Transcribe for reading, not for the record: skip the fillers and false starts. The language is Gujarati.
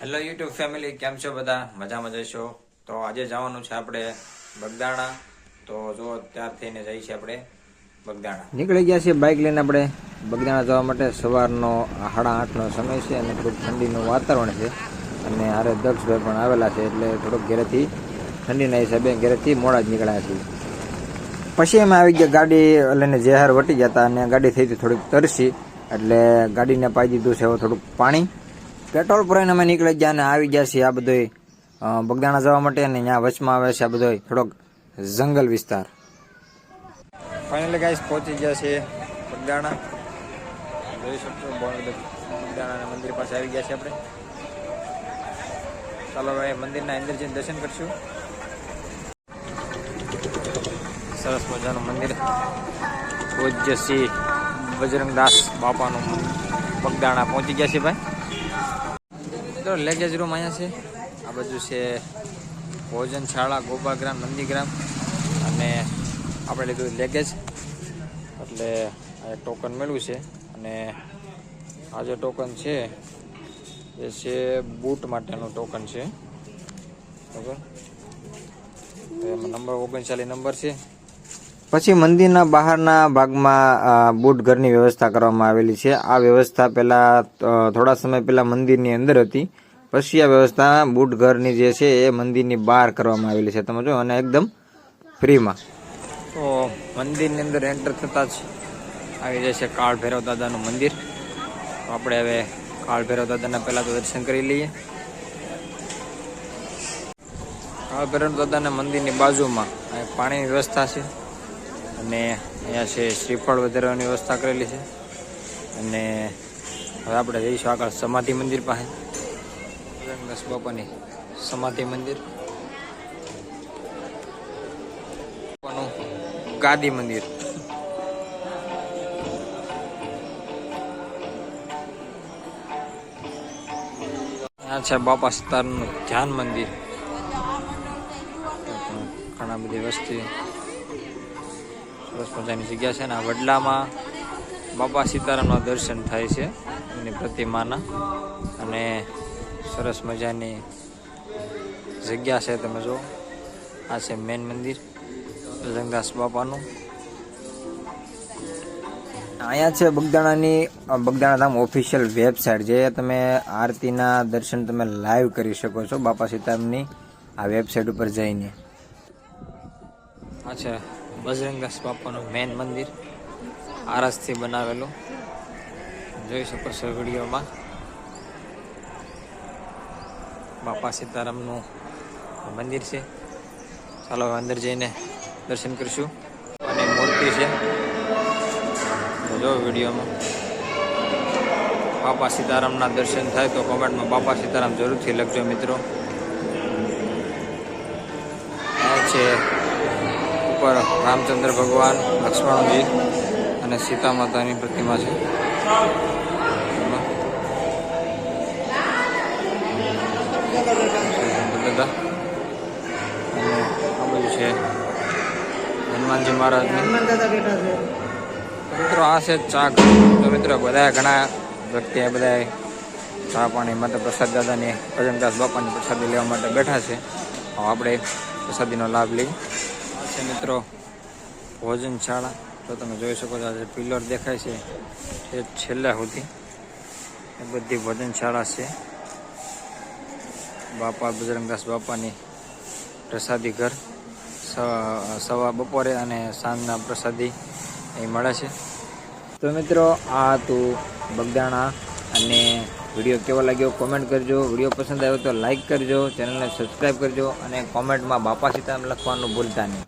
હેલો યુટ્યુબ ફેમિલી, કેમ છો બધા? મજામાં જશો? તો આજે જવાનું છે આપણે બગદાણા. તો જો ત્યાર થઈને જઈએ છીએ આપણે બગદાણા. નીકળી ગયા છીએ બાઇક લઈને આપણે બગદાણા જવા માટે. સવારનો 8:30નો સમય છે અને થોડુંક ઠંડીનું વાતાવરણ છે અને હારે દક્ષભાઈ પણ આવેલા છે, એટલે થોડુંક ઘરેથી ઠંડીના હિસાબે ઘરેથી મોડા જ નીકળ્યા છીએ. પછી અમે આવી ગયા ગાડી લઈને જેહાર વટી ગયા હતા અને ગાડી થઈ હતી થોડીક તરસી, એટલે ગાડીને પાઈ દીધું છે હવે થોડુંક પાણી. પેટ્રોલ પુરાઈને અમે નીકળી ગયા અને આવી ગયા છીએ આ બધોય બગદાણા જવા માટે. અને અહીંયા વચમાં આવે છે આ બધોય થોડોક જંગલ વિસ્તાર. ફાઇનલી ગાઈસ પહોંચી ગયા છે બગદાણા. જોઈ શકશો બગદાણાના મંદિર પાસે આવી ગયા છે આપણે. ચાલો હવે મંદિરના અંદર જઈને દર્શન કરશું. સરસ મજાનું મંદિર, પૂજ્ય શ્રી બજરંગદાસ બાપાનું બગદાણા પહોંચી ગયા છે ભાઈ. લેગેજ રૂમ અહીંયા છે. આ બાજુ છે ભોજનશાળા, ગોપાગ્રામ, નંદીગ્રામ, અને આપણે લીધું લેગેજ, એટલે આ ટોકન મળ્યું છે. અને આ જે ટોકન છે એ છે બૂટ માટેનું ટોકન છે, બરાબર. એમાં નંબર 39 નંબર છે. પછી મંદિરના બહારના ભાગમાં બૂટ ઘરની વ્યવસ્થા કરવામાં આવેલી છે. આ વ્યવસ્થા પહેલાં થોડા સમય પહેલાં મંદિરની અંદર હતી, પછી આ વ્યવસ્થા બૂટ ઘરની જે છે એ મંદિરની બહાર કરવામાં આવેલી છે, તમે જો, અને એકદમ ફ્રીમાં. તો મંદિરની અંદર એન્ટર થતાં જ આવી જાય છે કાળ ભૈરવ દાદાનું મંદિર. તો આપણે હવે કાળ ભૈરવ દાદાના પહેલાં તો દર્શન કરી લઈએ. કાળ ભૈરવ દાદાના મંદિરની બાજુમાં પાણીની વ્યવસ્થા છે, અને અહીંયા છે શ્રીફળ વધારવાની વ્યવસ્થા કરેલી છે. અને હવે આપણે જઈશું આગળ સમાધિ મંદિર પાસે. બજરંગદાસ બાપાની સમાધિ મંદિર, બાપાનું ગાદી મંદિર. અહીંયા છે બાપા સીતારામનું ધ્યાન મંદિર. ઘણા બધી વસ્તી, સરસ મજાની જગ્યા છે. ને આ વડલામાં બાપા સીતારામના દર્શન થાય છે એમની પ્રતિમાના, અને સરસ મજાની જગ્યા છે, તમે જો. આ છે મેન મંદિર બજરંગદાસ બાપાનું. અહીંયા છે બગદાણા ધામ ઓફિશિયલ વેબસાઇટ, જે તમે આરતીના દર્શન તમે લાઈવ કરી શકો છો બાપા સીતારામની આ વેબસાઇટ ઉપર જઈને. આ છે બજરંગદાસ બાપાનું મેન મંદિર, આરસથી બનાવેલું, જોઈ શકો છો વિડીયોમાં. બાપા સીતારામનું મંદિર છે. ચાલો અંદર જઈને દર્શન કરીશું. અને મૂર્તિ છે, જો વિડીયોમાં. બાપા સીતારામના દર્શન થાય તો કોમેન્ટમાં બાપા સીતારામ જરૂરથી લખજો મિત્રો. આ છે ઉપર રામચંદ્ર ભગવાન, લક્ષ્મણજી અને સીતા માતાની પ્રતિમા છે. દાદા, અને આ બધું છે હનુમાનજી મહારાજની. મિત્રો આ છે ચા. તો મિત્રો બધા ઘણા વ્યક્તિ બધા ચા પાણી માટે પ્રસાદ દાદાની, બજરંગદાસ બાપાની પ્રસાદી લેવા માટે બેઠા છે. આપણે પ્રસાદીનો લાભ લઈ. આ છે મિત્રો ભોજનશાળા. તો તમે જોઈ શકો છો, જે પિલર દેખાય છે એ છેલ્લા સુધી એ બધી ભોજનશાળા છે. બાપા બજરંગદાસ બાપાની પ્રસાદી ઘર સવા બપોરે અને સાંજના પ્રસાદી અહીં મળે છે. તો મિત્રો આ હતું બગદાણા, અને વિડીયો કેવો લાગ્યો કોમેન્ટ કરજો. વિડીયો પસંદ આવ્યો તો લાઈક કરજો, ચેનલને સબસ્ક્રાઈબ કરજો, અને કોમેન્ટમાં બાપા સીતારામ લખવાનું ભૂલતા નહીં.